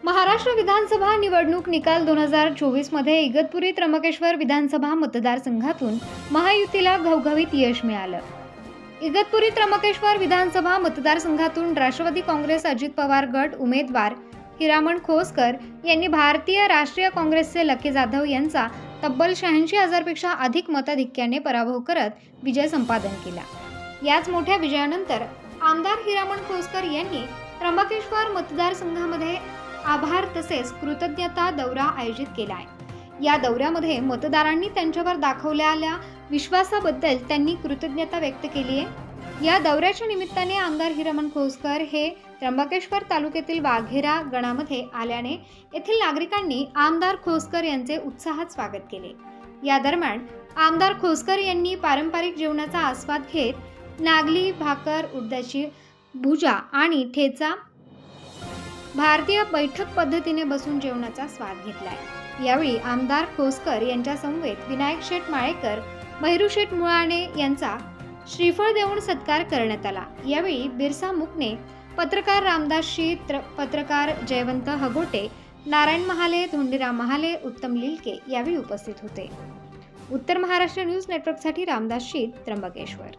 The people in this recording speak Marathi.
महाराष्ट्र विधानसभा निवडणूक निकाल 2024 मध्ये इगतपुरी त्र्यंबकेश्वर विधानसभा मतदारसंघातून महायुतीला घवघवीत यश मिळालं। इगतपुरी त्र्यंबकेश्वर विधानसभा मतदारसंघातून राष्ट्रवादी काँग्रेस अजित पवार गट उमेदवार हिरामण खोसकर यांनी भारतीय राष्ट्रीय काँग्रेसचे लकी जाधव यांचा तब्बल 86,000 पेक्षा अधिक मताधिक्याने पराभव करत विजय संपादन केला। याच मोठ्या विजयानंतर आमदार हिरामण खोसकर यांनी त्र्यंबकेश्वर मतदारसंघामध्ये आभार तसेच कृतज्ञता दौरा आयोजित केला आहे। या दौऱ्यामध्ये मतदारांनी त्यांच्यावर दाखवलेल्या विश्वासाबद्दल त्यांनी कृतज्ञता व्यक्त केली आहे। या दौऱ्याच्या निमित्ताने आमदार हिरामण खोसकर हे त्र्यंबकेश्वर तालुक्यातील वाघेरा गणामध्ये आल्याने येथील नागरिकांनी आमदार खोसकर यांचे उत्साहात स्वागत केले। या दरम्यान आमदार खोसकर यांनी पारंपरिक जेवणाचा आस्वाद घेत नागली, भाकर, उडदाची भुजा आणि ठेचा भारतीय बैठक पद्धतीने बसून जेवणाचा स्वाद घेतलाय। यावेळी आमदार खोसकर यांच्या समवेत विनायक शेठ माळेकर, भैरू शेठ मुळाणे यांचा श्रीफळ देऊन सत्कार करण्यात आला। यावेळी बिरसा मुकणे, पत्रकार रामदास शीत, पत्रकार जयवंत हगोटे, नारायण महाले, धोंडीराम महाले, उत्तम लिलके यावेळी उपस्थित होते। उत्तर महाराष्ट्र न्यूज नेटवर्कसाठी रामदास शीत, त्र्यंबकेश्वर।